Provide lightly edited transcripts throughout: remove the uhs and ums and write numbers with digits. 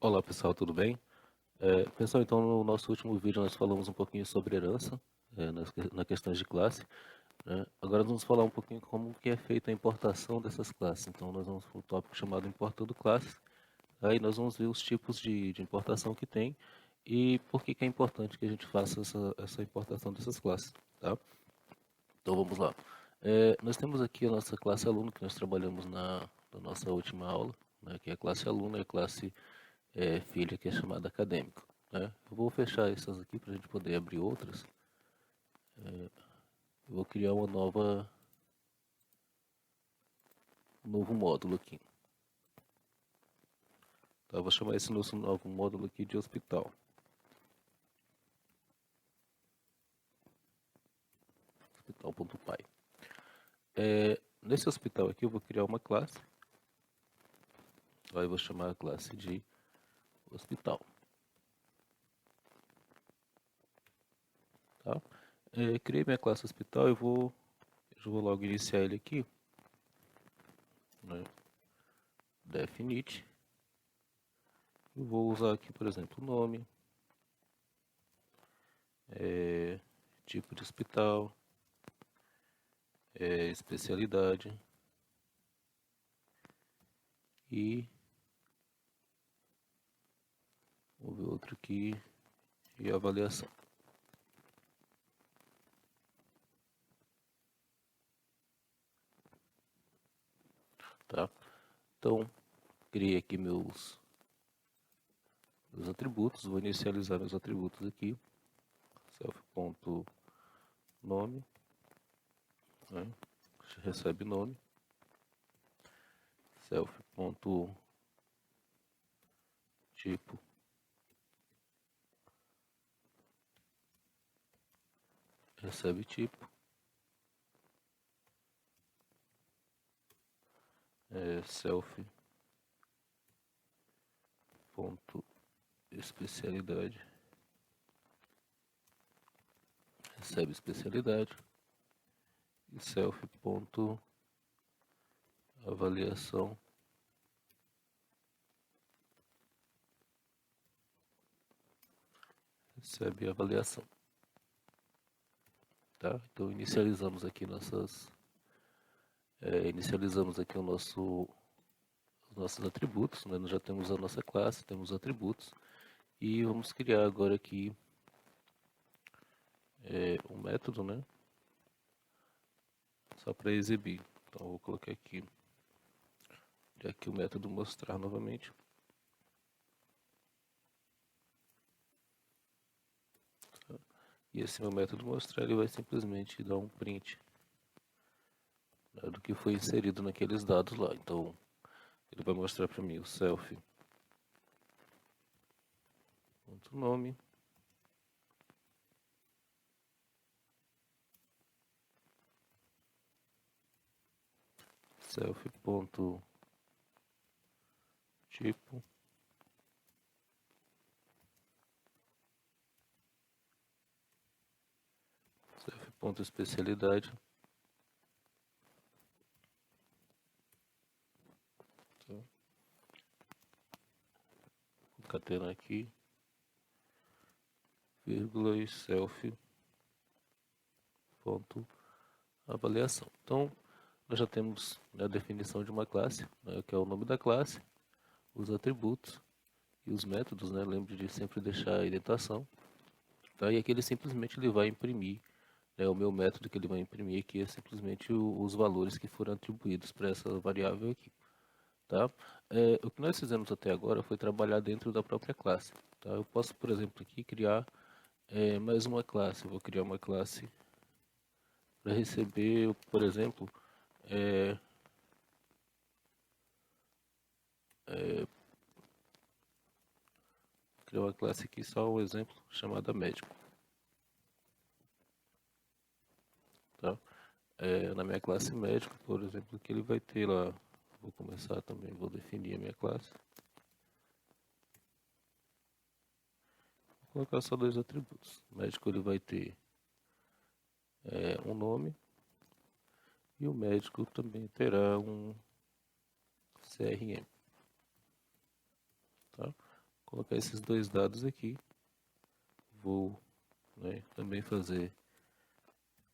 Olá pessoal, tudo bem? Pessoal, então no nosso último vídeo nós falamos um pouquinho sobre herança, na questões de classe, né? Agora nós vamos falar um pouquinho como que é feita a importação dessas classes. Então nós vamos para um tópico chamado importando classes, aí nós vamos ver os tipos de importação que tem e por que que é importante que a gente faça essa importação dessas classes, tá? Então vamos lá. Nós temos aqui a nossa classe aluno que nós trabalhamos na nossa última aula, né, que é a classe aluno e a classe filha, que é chamada acadêmico, né? Eu vou fechar essas aqui para a gente poder abrir outras. Eu vou criar um novo módulo aqui. Tá? Eu vou chamar esse nosso novo módulo aqui de hospital. Hospital.py. Nesse hospital aqui eu vou criar uma classe. Aí eu vou chamar a classe de hospital. Tá? Criei minha classe hospital, eu vou logo iniciar ele aqui, né? Definite. Eu vou usar aqui, por exemplo, o nome, tipo de hospital, especialidade e vou ver outro aqui e avaliação. Tá? Então, criei aqui meus atributos, vou inicializar meus atributos aqui, self.nome, né? Recebe nome, self.tipo, recebe tipo, self.especialidade, recebe especialidade, e self.avaliação, recebe avaliação. Tá? Então inicializamos aqui os nossos atributos, né? Nós já temos a nossa classe, temos atributos e vamos criar agora aqui um método, né? Só para exibir. Então eu vou colocar aqui o método mostrar novamente. Tá? E esse meu método mostrar ele vai simplesmente dar um print, né, do que foi inserido naqueles dados lá. Então ele vai mostrar para mim o self.nome, self.tipo, self.especialidade, tá? Concatenar aqui, vírgula e self.avaliação. Então nós já temos, né, a definição de uma classe, né, que é o nome da classe, os atributos e os métodos, né? Lembre de sempre deixar a indentação. Tá? E aqui ele vai imprimir, né, o meu método que ele vai imprimir aqui é simplesmente os valores que foram atribuídos para essa variável aqui. Tá? O que nós fizemos até agora foi trabalhar dentro da própria classe. Tá? Eu posso, por exemplo, aqui criar mais uma classe. Eu vou criar uma classe para receber, por exemplo, é, criar uma classe aqui, só um exemplo, chamada médico. Tá? Na minha classe médico, por exemplo, que ele vai ter lá, vou começar também, vou definir a minha classe. Vou colocar só dois atributos. O médico ele vai ter um nome e o médico também terá um CRM. Tá? colocar esses dois dados aqui. Vou, né, também fazer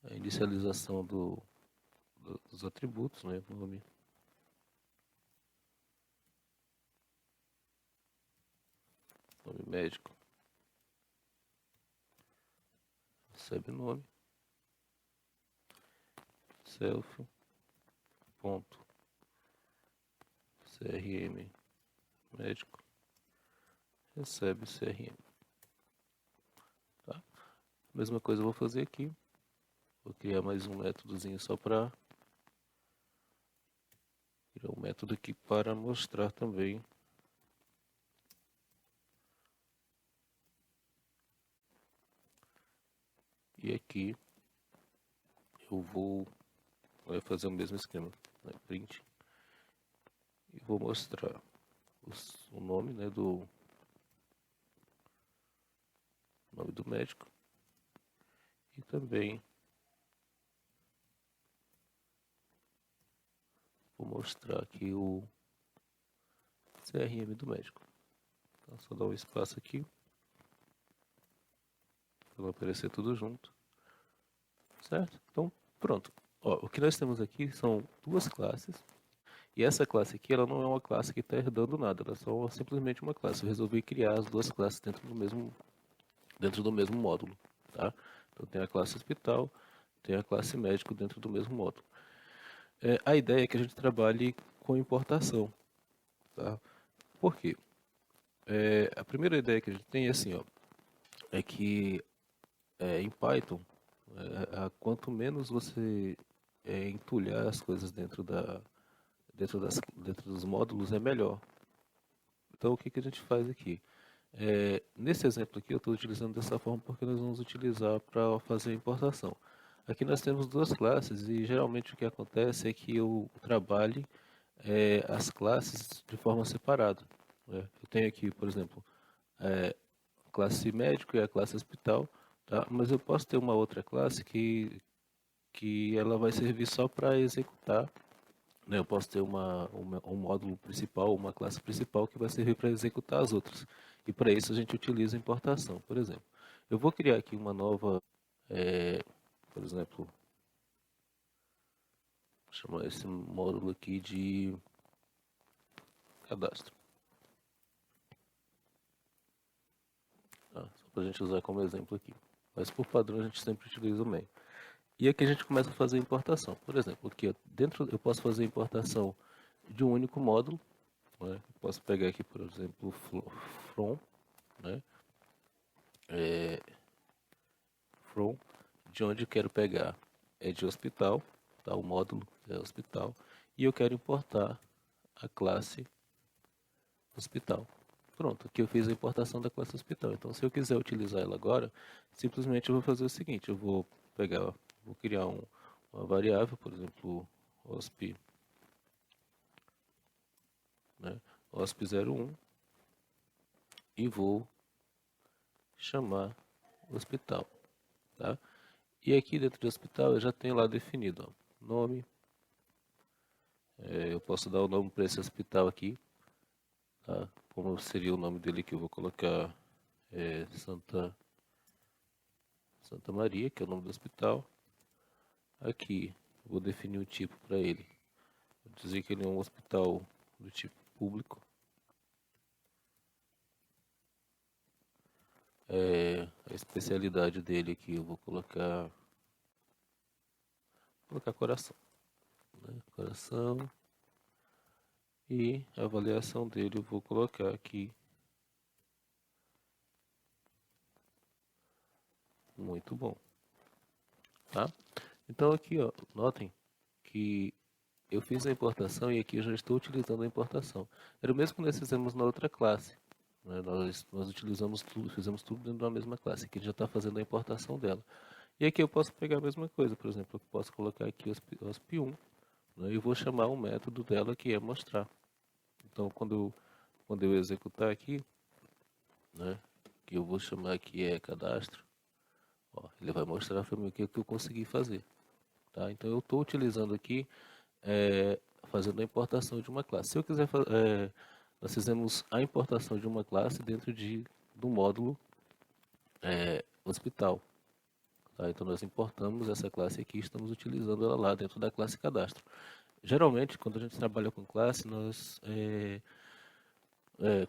a inicialização dos atributos, né, nome médico, recebe nome, self, ponto, crm médico, recebe crm. Tá? Mesma coisa eu vou fazer aqui. Vou criar mais um métodozinho só para criar um método aqui para mostrar também e aqui eu vou fazer o mesmo esquema, né? Print, e vou mostrar o nome, né, do nome do médico e também vou mostrar aqui o CRM do médico. Então, só dar um espaço aqui para não aparecer tudo junto, certo? Então, pronto. Ó, o que nós temos aqui são duas classes. E essa classe aqui, ela não é uma classe que está herdando nada, ela é só simplesmente uma classe. Eu resolvi criar as duas classes dentro do mesmo módulo, tá? Então tem a classe hospital, tem a classe médico dentro do mesmo módulo. A ideia é que a gente trabalhe com importação, tá? Por quê? A primeira ideia que a gente tem é assim, ó, é que em Python, quanto menos você entulhar as coisas dentro dos módulos, é melhor. Então o que a gente faz aqui? Nesse exemplo aqui eu estou utilizando dessa forma porque nós vamos utilizar para fazer a importação. Aqui nós temos duas classes e geralmente o que acontece é que eu trabalhe as classes de forma separada, né? Eu tenho aqui, por exemplo, a classe médico e a classe hospital, tá? Mas eu posso ter uma outra classe que ela vai servir só para executar, né? Eu posso ter um módulo principal, uma classe principal que vai servir para executar as outras. E para isso a gente utiliza a importação, por exemplo. Eu vou criar aqui uma nova, por exemplo, vou chamar esse módulo aqui de cadastro. Tá? Só para a gente usar como exemplo aqui. Mas por padrão a gente sempre utiliza o main. E aqui a gente começa a fazer a importação. Por exemplo, aqui dentro eu posso fazer a importação de um único módulo, né? Eu posso pegar aqui, por exemplo, from, né? From, de onde eu quero pegar é de hospital, tá? O módulo é hospital, e eu quero importar a classe hospital. Pronto, aqui eu fiz a importação da classe hospital. Então, se eu quiser utilizar ela agora, simplesmente eu vou fazer o seguinte, eu vou criar uma variável, por exemplo, hosp, né, hosp01, e vou chamar hospital, tá? E aqui dentro do hospital eu já tenho lá definido, ó, nome, eu posso dar o nome para esse hospital aqui, tá? Como seria o nome dele que eu vou colocar Santa Maria, que é o nome do hospital. Aqui vou definir o tipo para ele. Vou dizer que ele é um hospital do tipo público. A especialidade dele aqui eu vou colocar coração, né? Coração. E a avaliação dele eu vou colocar aqui muito bom, tá? Então aqui, ó, notem que eu fiz a importação e aqui eu já estou utilizando a importação. Era o mesmo que nós fizemos na outra classe, né? Nós utilizamos tudo, fizemos tudo dentro da mesma classe. Aqui ele já está fazendo a importação dela. E aqui eu posso pegar a mesma coisa, por exemplo, eu posso colocar aqui hosp1, né? E vou chamar um método dela que é mostrar. Então quando eu executar aqui, né, que eu vou chamar aqui cadastro, ó, ele vai mostrar para mim o que eu consegui fazer. Tá? Então eu estou utilizando aqui, fazendo a importação de uma classe. Se eu quiser nós fizemos a importação de uma classe dentro do módulo hospital. Tá? Então nós importamos essa classe aqui e estamos utilizando ela lá dentro da classe cadastro. Geralmente, quando a gente trabalha com classe, nós,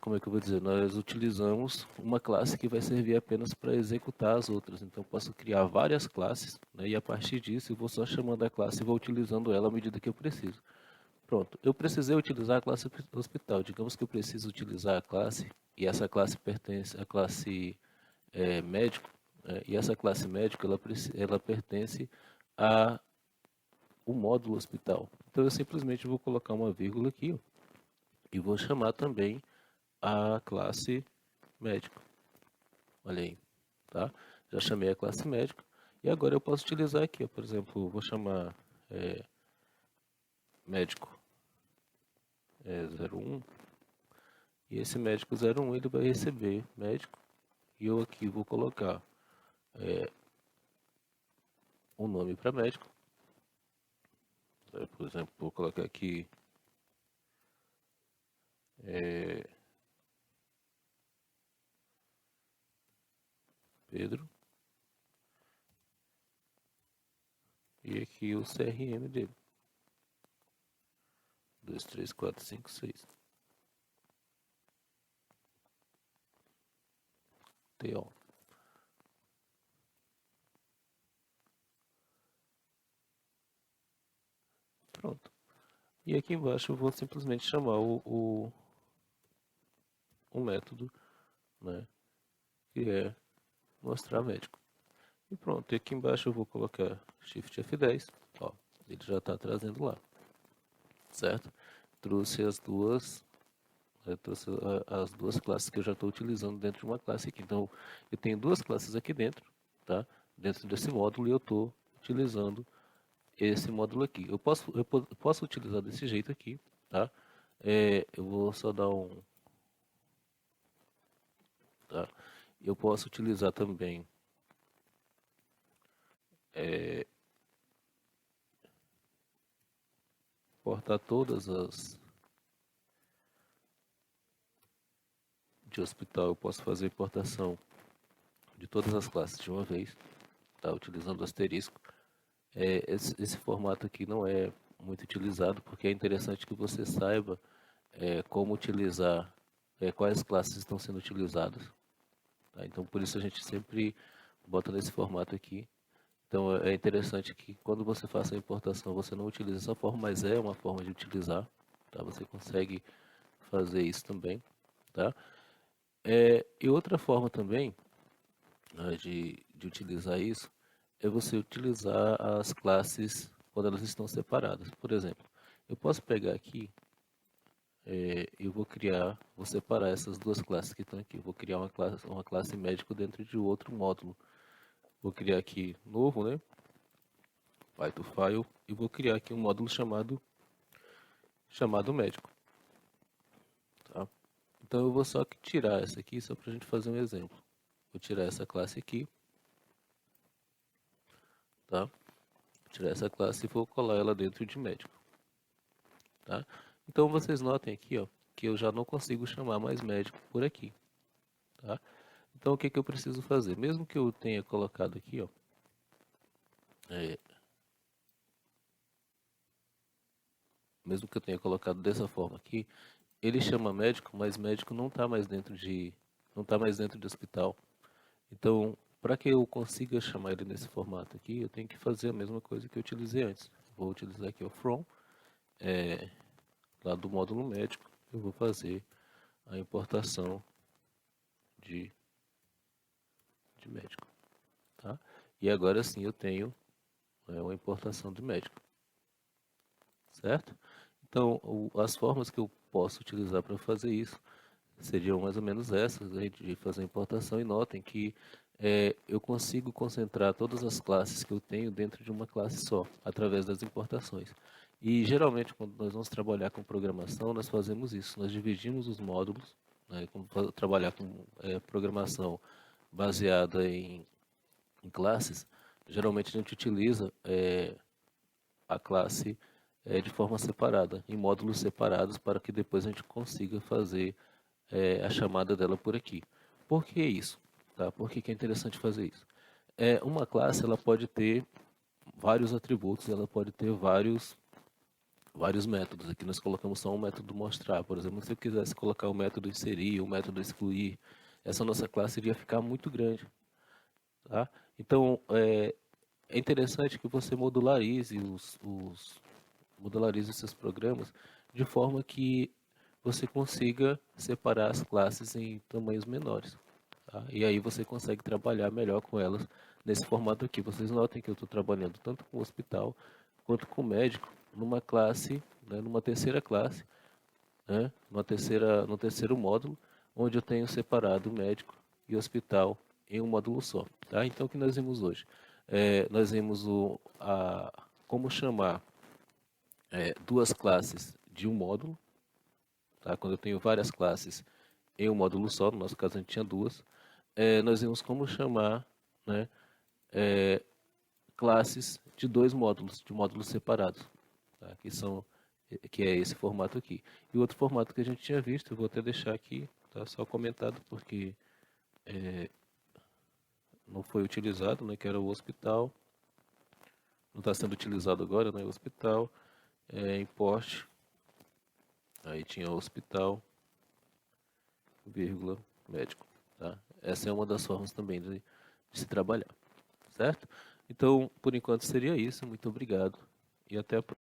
como é que eu vou dizer, nós utilizamos uma classe que vai servir apenas para executar as outras. Então, eu posso criar várias classes, né, e a partir disso eu vou só chamando a classe e vou utilizando ela à medida que eu preciso. Pronto, eu precisei utilizar a classe hospital. Digamos que eu preciso utilizar a classe, e essa classe pertence à classe médico, e essa classe médico ela pertence a o módulo hospital. Então eu simplesmente vou colocar uma vírgula aqui, ó, e vou chamar também a classe médico. Olha aí, tá? Já chamei a classe médico e agora eu posso utilizar aqui, ó, por exemplo, vou chamar médico 01 e esse médico 01 ele vai receber médico e eu aqui vou colocar um nome para médico. Por exemplo, vou colocar aqui Pedro e aqui o CRM dele. 2, 3, 4, 5, 6. TO. Pronto. E aqui embaixo eu vou simplesmente chamar o método, né, que é mostrar médico. E pronto, e aqui embaixo eu vou colocar Shift F10, ó, ele já está trazendo lá, certo? Trouxe as duas classes que eu já estou utilizando dentro de uma classe aqui. Então, eu tenho duas classes aqui dentro, tá? Dentro desse módulo e eu estou utilizando esse módulo aqui. Eu posso utilizar desse jeito aqui, tá? Eu vou só dar um... Tá? Eu posso utilizar também importar todas as de hospital. Eu posso fazer importação de todas as classes de uma vez, tá? Utilizando o asterisco. Esse formato aqui não é muito utilizado porque é interessante que você saiba como utilizar, quais classes estão sendo utilizadas, tá? Então por isso a gente sempre bota nesse formato aqui. Então é interessante que quando você faça a importação você não utilize essa forma, mas é uma forma de utilizar, tá? Você consegue fazer isso também, tá? E outra forma também, né, de utilizar isso é você utilizar as classes quando elas estão separadas. Por exemplo, eu posso pegar aqui, eu vou separar essas duas classes que estão aqui. Vou criar uma classe médico dentro de outro módulo. Vou criar aqui novo, né? Python file e vou criar aqui um módulo chamado médico. Tá? Então eu vou só tirar essa aqui só para a gente fazer um exemplo. Vou tirar essa classe aqui, tá? Vou tirar essa classe e vou colar ela dentro de médico, tá? Então vocês notem aqui, ó, que eu já não consigo chamar mais médico por aqui, tá? Então o que que eu preciso fazer? Mesmo que eu tenha colocado aqui, ó, mesmo que eu tenha colocado dessa forma aqui, ele chama médico, mas médico não está mais dentro de hospital. Então, para que eu consiga chamar ele nesse formato aqui, eu tenho que fazer a mesma coisa que eu utilizei antes. Vou utilizar aqui o from, lá do módulo médico, eu vou fazer a importação de médico, tá? E agora sim eu tenho uma importação de médico, certo? Então, as formas que eu posso utilizar para fazer isso seriam mais ou menos essas, né, de fazer a importação. E notem que eu consigo concentrar todas as classes que eu tenho dentro de uma classe só, através das importações. E geralmente quando nós vamos trabalhar com programação, nós fazemos isso, nós dividimos os módulos, né, trabalhar com programação baseada em classes, geralmente a gente utiliza a classe de forma separada, em módulos separados, para que depois a gente consiga fazer a chamada dela por aqui. Por que isso? Tá? Por que é interessante fazer isso? Uma classe ela pode ter vários atributos, ela pode ter vários métodos. Aqui nós colocamos só um método mostrar. Por exemplo, se eu quisesse colocar o método inserir, o método excluir, essa nossa classe iria ficar muito grande. Tá? Então, é interessante que você modularize os seus programas de forma que você consiga separar as classes em tamanhos menores. Tá? E aí você consegue trabalhar melhor com elas nesse formato aqui. Vocês notem que eu estou trabalhando tanto com o hospital quanto com o médico numa classe, né, numa terceira classe, né, no terceiro módulo, onde eu tenho separado médico e hospital em um módulo só. Tá? Então, o que nós vimos hoje? Nós vimos como chamar duas classes de um módulo. Tá? Quando eu tenho várias classes em um módulo só, no nosso caso a gente tinha duas. Nós vimos como chamar, né, classes de dois módulos, de módulos separados, tá? Que é esse formato aqui. E o outro formato que a gente tinha visto, eu vou até deixar aqui, tá, só comentado, porque não foi utilizado, né, que era o hospital, não está sendo utilizado agora, né, o hospital, import, aí tinha o hospital, vírgula, médico. Tá? Essa é uma das formas também de se trabalhar, certo? Então, por enquanto seria isso, muito obrigado e até a próxima.